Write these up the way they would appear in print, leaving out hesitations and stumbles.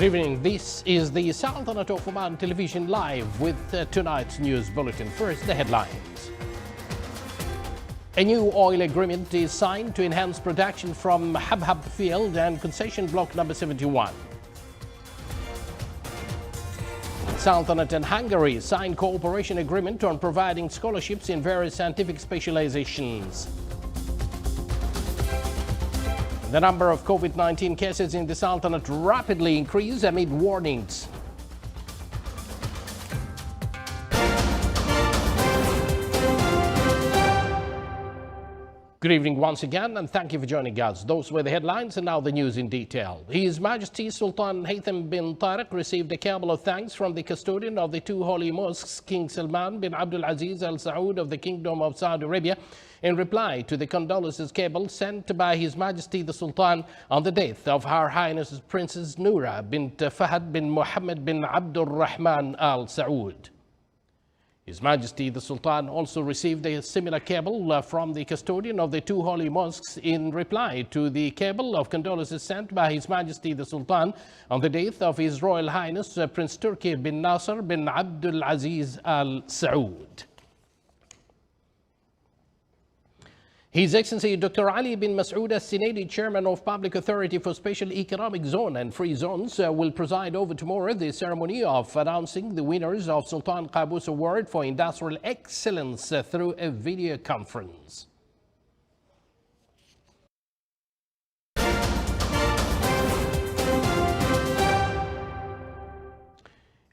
Good evening. This is the Sultanate of Oman Television Live with tonight's news bulletin. First, the headlines. A new oil agreement is signed to enhance production from Habhab field and concession block number 71. Sultanate and Hungary signed cooperation agreement on providing scholarships in various scientific specializations. The number of COVID-19 cases in the Sultanate rapidly increased amid warnings. Good evening once again, and thank you for joining us. Those were the headlines, and now the news in detail. His Majesty Sultan Haytham bin Tariq received a cable of thanks from the custodian of the two holy mosques, King Salman bin Abdul Aziz Al Saud of the Kingdom of Saudi Arabia, in reply to the condolences cable sent by His Majesty the Sultan on the death of Her Highness Princess Noura bint Fahad bin Mohammed bin Abdul Rahman Al Saud. His Majesty the Sultan also received a similar cable from the custodian of the two holy mosques in reply to the cable of condolences sent by His Majesty the Sultan on the death of His Royal Highness Prince Turki bin Nasser bin Abdul Aziz Al Saud. His Excellency Dr. Ali bin Masoud Al-Sinadi, Chairman of Public Authority for Special Economic Zone and Free Zones, will preside over tomorrow the ceremony of announcing the winners of Sultan Qaboos Award for Industrial Excellence through a video conference.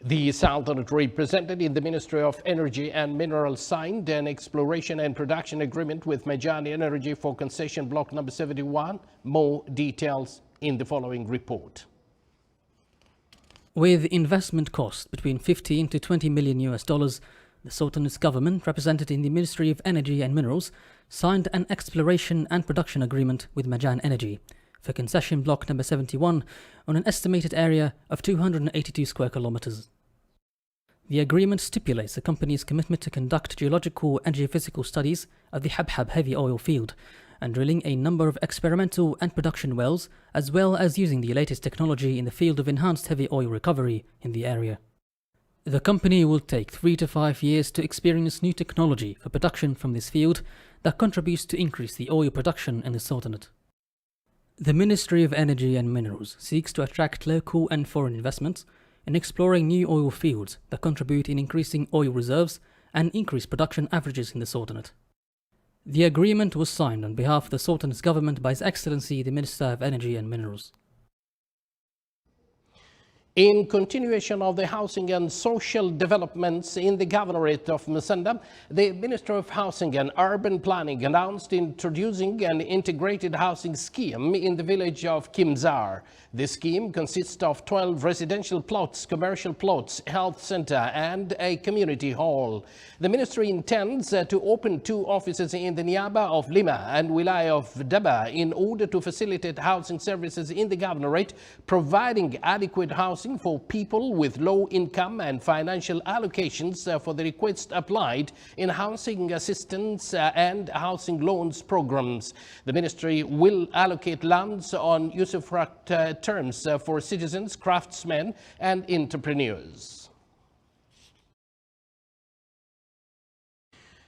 The Sultanate, represented in the Ministry of Energy and Minerals, signed an exploration and production agreement with Majani Energy for concession block number 71. More details in the following report. With investment costs between 15 to 20 million US dollars, the Sultanate's government, represented in the Ministry of Energy and Minerals, signed an exploration and production agreement with Majan Energy for concession block number 71 on an estimated area of 282 square kilometers. The agreement stipulates the company's commitment to conduct geological and geophysical studies of the Habhab heavy oil field and drilling a number of experimental and production wells, as well as using the latest technology in the field of enhanced heavy oil recovery in the area. The company will take 3 to 5 years to experience new technology for production from this field that contributes to increase the oil production in the Sultanate. The Ministry of Energy and Minerals seeks to attract local and foreign investments in exploring new oil fields that contribute in increasing oil reserves and increase production averages in the Sultanate. The agreement was signed on behalf of the Sultanate's government by His Excellency the Minister of Energy and Minerals. In continuation of the housing and social developments in the Governorate of Musandam, the Minister of Housing and Urban Planning announced introducing an integrated housing scheme in the village of Kimzar. The scheme consists of 12 residential plots, commercial plots, health center, and a community hall. The ministry intends to open 2 offices in the Niaba of Lima and Wilaya of Daba in order to facilitate housing services in the Governorate, providing adequate housing for people with low income and financial allocations for the requests applied in housing assistance and housing loans programs. The ministry will allocate lands on usufruct terms for citizens, craftsmen, and entrepreneurs.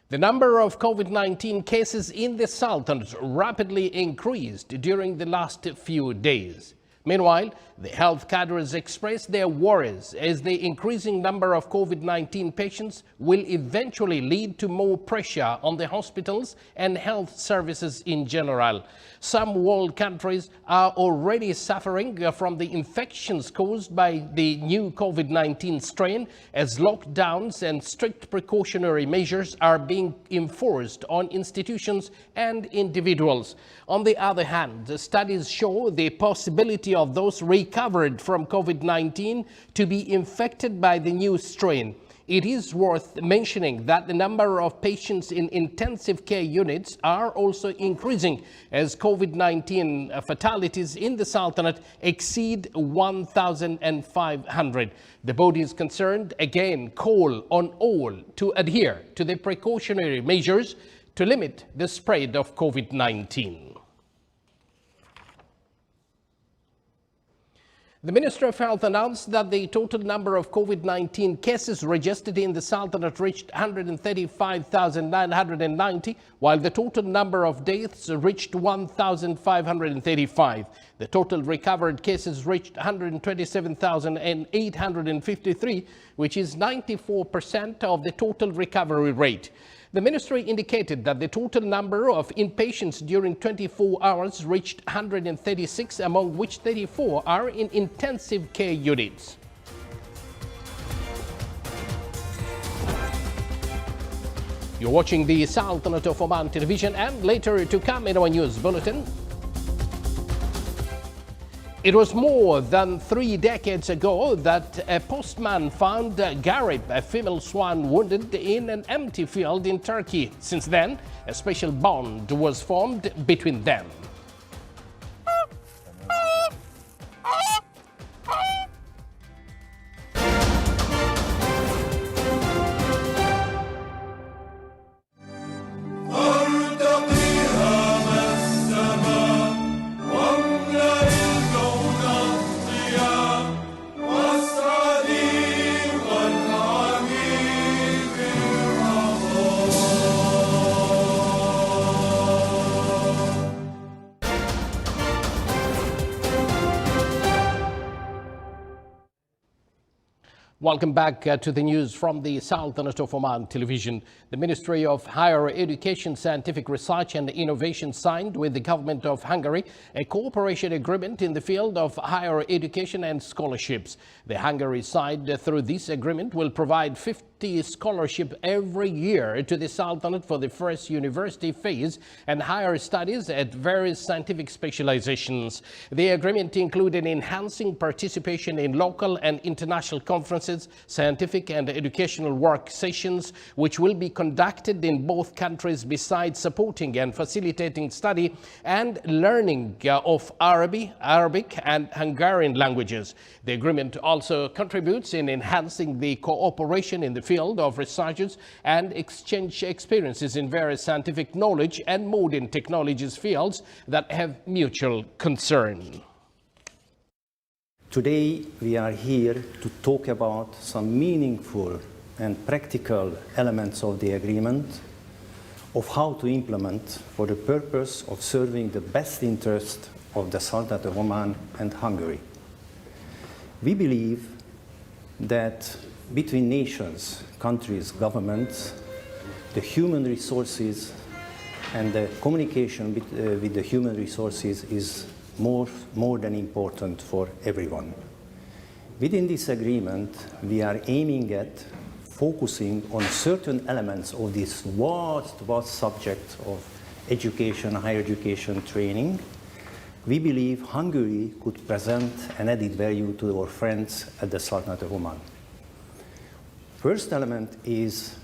The number of COVID-19 cases in the Sultanate rapidly increased during the last few days. Meanwhile, the health cadres expressed their worries as the increasing number of COVID-19 patients will eventually lead to more pressure on the hospitals and health services in general. Some world countries are already suffering from the infections caused by the new COVID-19 strain, as lockdowns and strict precautionary measures are being enforced on institutions and individuals. On the other hand, the studies show the possibility of those recovered from COVID-19 to be infected by the new strain. It is worth mentioning that the number of patients in intensive care units are also increasing as COVID-19 fatalities in the Sultanate exceed 1,500. The bodies concerned again call on all to adhere to the precautionary measures to limit the spread of COVID-19. The Minister of Health announced that the total number of COVID-19 cases registered in the Sultanate reached 135,990, while the total number of deaths reached 1,535. The total recovered cases reached 127,853, which is 94% of the total recovery rate. The ministry indicated that the total number of inpatients during 24 hours reached 136, among which 34 are in intensive care units. You're watching the Sultanate of Oman television, and later to come in our news bulletin. It was more than 3 decades ago that a postman found Garib, a female swan, wounded in an empty field in Turkey. Since then, a special bond was formed between them. Welcome back to the news from the Sultanate of Oman television. The Ministry of Higher Education, Scientific Research and Innovation signed with the government of Hungary a cooperation agreement in the field of higher education and scholarships. The Hungary side, through this agreement, will provide 50 scholarships every year to the Sultanate for the first university phase and higher studies at various scientific specializations. The agreement included enhancing participation in local and international conferences, scientific and educational work sessions, which will be conducted in both countries, besides supporting and facilitating study and learning of Arabic and Hungarian languages. The agreement also contributes in enhancing the cooperation in the field of researches and exchange experiences in various scientific knowledge and modern technologies fields that have mutual concern. Today we are here to talk about some meaningful and practical elements of the agreement, of how to implement for the purpose of serving the best interest of the Sultanate of Oman and Hungary. We believe that between nations, countries, governments, the human resources and the communication with the human resources is more than important for everyone. Within this agreement, we are aiming at focusing on certain elements of this vast subject of education, higher education, training. We believe Hungary could present an added value to our friends at the Sultanate of Oman. First element is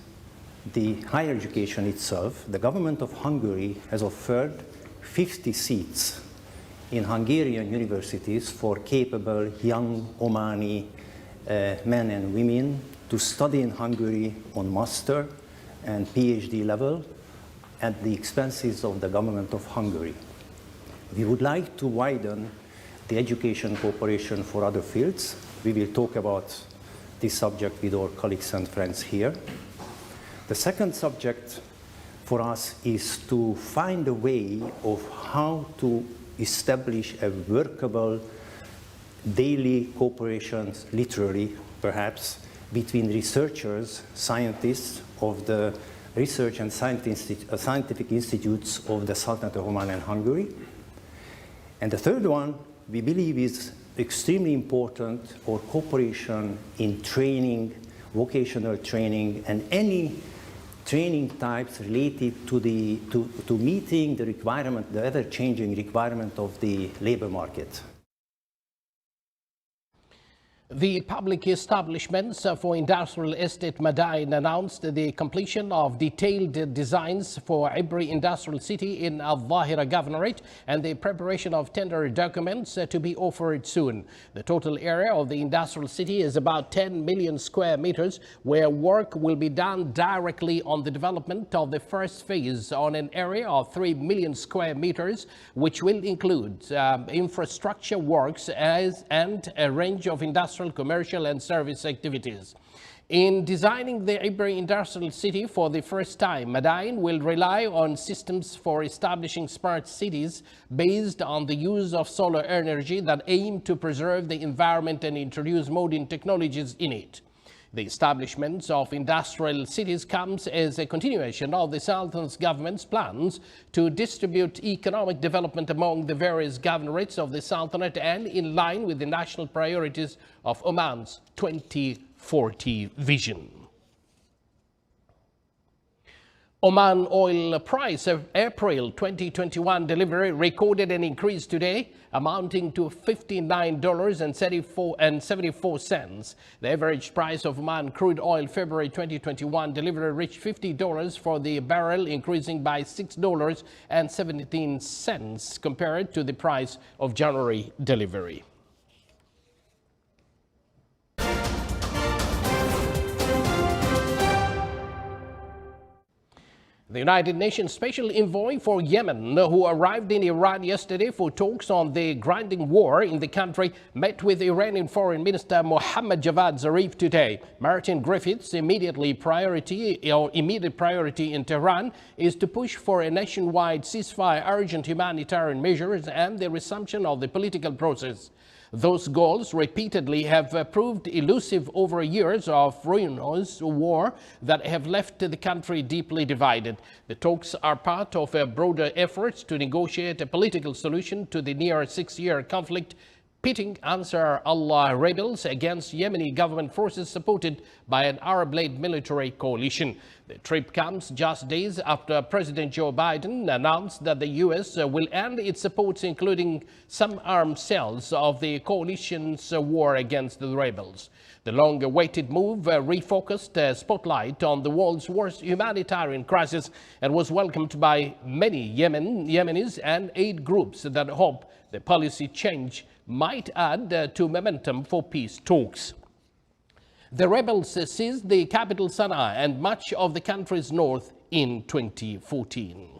the higher education itself. The government of Hungary has offered 50 seats in Hungarian universities for capable young Omani men and women to study in Hungary on master and PhD level at the expenses of the government of Hungary. We would like to widen the education cooperation for other fields. We will talk about this subject with our colleagues and friends here. The second subject for us is to find a way of how to establish a workable daily cooperation, literally perhaps, between researchers, scientists of the research and scientific institutes of the Sultanate of Oman and Hungary. And the third one, we believe, is extremely important for cooperation in training, vocational training, and any training types related to meeting the requirement, the ever-changing requirement of the labor market. The public establishments for industrial estate Madain announced the completion of detailed designs for Ibri Industrial City in Al-Dhahira Governorate and the preparation of tender documents to be offered soon. The total area of the industrial city is about 10 million square meters, where work will be done directly on the development of the first phase on an area of 3 million square meters, which will include infrastructure works and a range of industrial, commercial and service activities. In designing the Ibri Industrial City for the first time, Madain will rely on systems for establishing smart cities based on the use of solar energy that aim to preserve the environment and introduce modern technologies in it. The establishment of industrial cities comes as a continuation of the Sultan's government's plans to distribute economic development among the various governorates of the Sultanate and in line with the national priorities of Oman's 2040 vision. Oman oil price of April 2021 delivery recorded an increase today amounting to $59.74. The average price of Oman crude oil February 2021 delivery reached $50 for the barrel, increasing by $6.17 compared to the price of January delivery. The United Nations Special Envoy for Yemen, who arrived in Iran yesterday for talks on the grinding war in the country, met with Iranian Foreign Minister Mohammad Javad Zarif today. Martin Griffiths' immediate priority in Tehran is to push for a nationwide ceasefire, urgent humanitarian measures, and the resumption of the political process. Those goals repeatedly have proved elusive over years of ruinous war that have left the country deeply divided. The talks are part of a broader effort to negotiate a political solution to the near 6-year conflict pitting Ansar Allah rebels against Yemeni government forces supported by an Arab-led military coalition. The trip comes just days after President Joe Biden announced that the U.S. will end its supports, including some armed cells of the coalition's war against the rebels. The long-awaited move refocused a spotlight on the world's worst humanitarian crisis and was welcomed by many Yemenis and aid groups that hope the policy change might add to momentum for peace talks. The rebels seized the capital Sana'a and much of the country's north in 2014.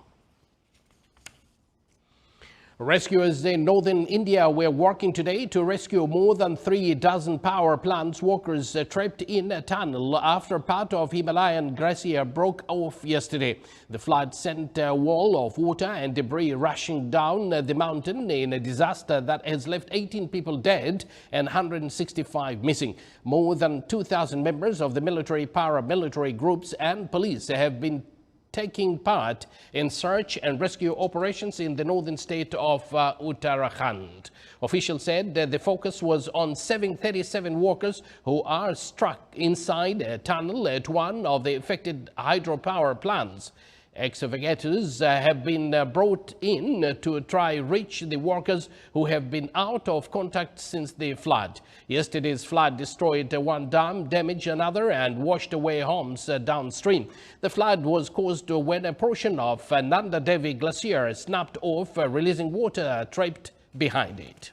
Rescuers in northern India were working today to rescue more than 3 dozen power plants workers trapped in a tunnel after part of Himalayan glacier broke off yesterday. The flood sent a wall of water and debris rushing down the mountain in a disaster that has left 18 people dead and 165 missing. More than 2,000 members of the military, paramilitary groups and police have been taking part in search and rescue operations in the northern state of Uttarakhand. Officials said that the focus was on 737 workers who are stuck inside a tunnel at one of the affected hydropower plants. Excavators have been brought in to try reach the workers who have been out of contact since the flood. Yesterday's flood destroyed one dam, damaged another, and washed away homes downstream. The flood was caused when a portion of Nanda Devi Glacier snapped off, releasing water trapped behind it.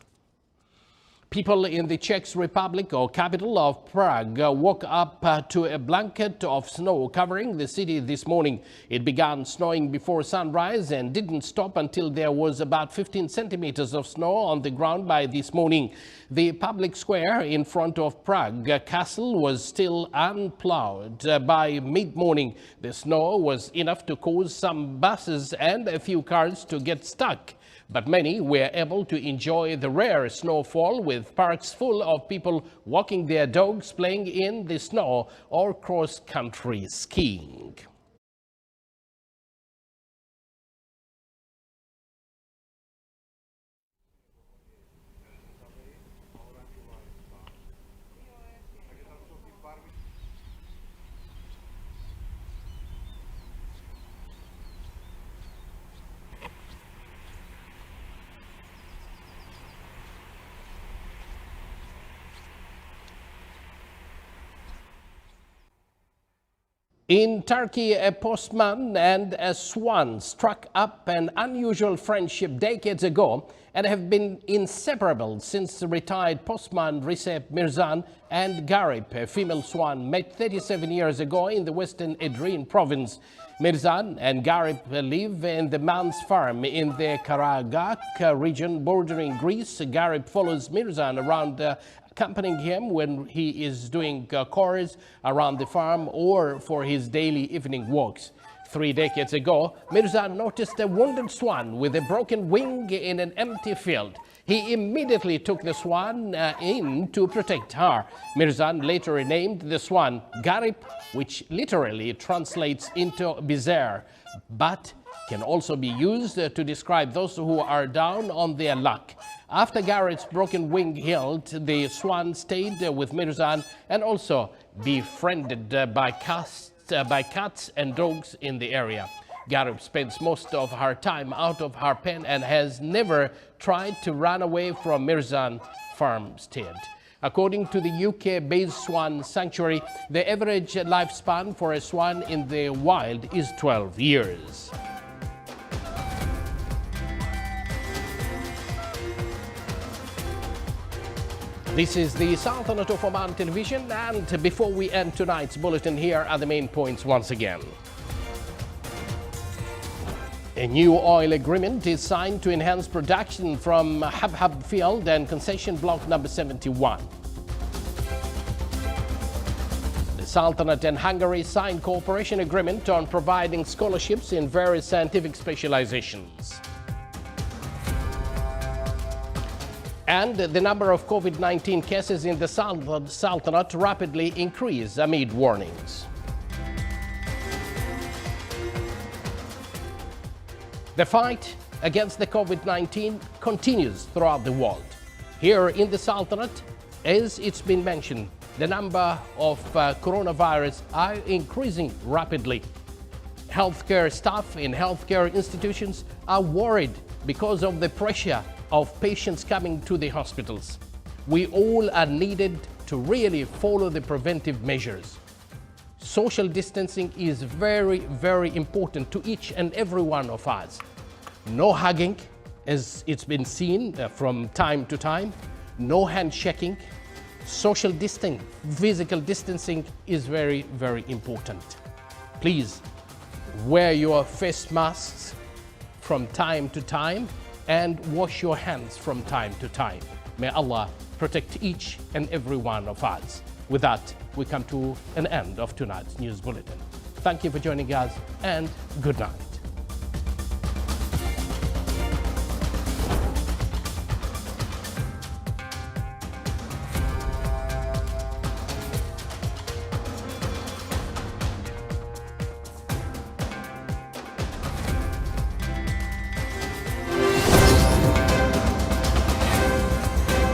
People in the Czech Republic, or capital of Prague, woke up to a blanket of snow covering the city this morning. It began snowing before sunrise and didn't stop until there was about 15 centimeters of snow on the ground by this morning. The public square in front of Prague Castle was still unplowed by mid-morning. The snow was enough to cause some buses and a few cars to get stuck, but many were able to enjoy the rare snowfall, with parks full of people walking their dogs, playing in the snow, or cross-country skiing. In Turkey, a postman and a swan struck up an unusual friendship decades ago and have been inseparable since the retired postman Recep Mirzan and Garip, a female swan, met 37 years ago in the western Idrin province. Mirzan and Garip live in the man's farm in the Karagak region bordering Greece. Garip follows Mirzan around accompanying him when he is doing chores around the farm or for his daily evening walks. 3 decades ago, Mirzan noticed a wounded swan with a broken wing in an empty field. He immediately took the swan in to protect her. Mirzan later renamed the swan Garip, which literally translates into bizarre, but can also be used to describe those who are down on their luck. After Garip's broken wing healed, the swan stayed with Mirzan and also befriended by cats and dogs in the area. Garip spends most of her time out of her pen and has never tried to run away from Mirzan farmstead. According to the UK-based swan sanctuary, the average lifespan for a swan in the wild is 12 years. This is the Sultanate of Oman television, and before we end tonight's bulletin, here are the main points once again. A new oil agreement is signed to enhance production from Habhab field and concession block number 71. The Sultanate and Hungary signed cooperation agreement on providing scholarships in various scientific specializations. And the number of COVID-19 cases in the Sultanate rapidly increased amid warnings. The fight against the COVID-19 continues throughout the world. Here in the Sultanate, as it's been mentioned, the number of coronavirus are increasing rapidly. Healthcare staff in healthcare institutions are worried because of the pressure of patients coming to the hospitals. We all are needed to really follow the preventive measures. Social distancing is very, very important to each and every one of us. No hugging, as it's been seen from time to time. No handshaking. Social distancing, physical distancing is very, very important. Please wear your face masks from time to time and wash your hands from time to time. May Allah protect each and every one of us. With that, we come to an end of tonight's news bulletin. Thank you for joining us, and good night.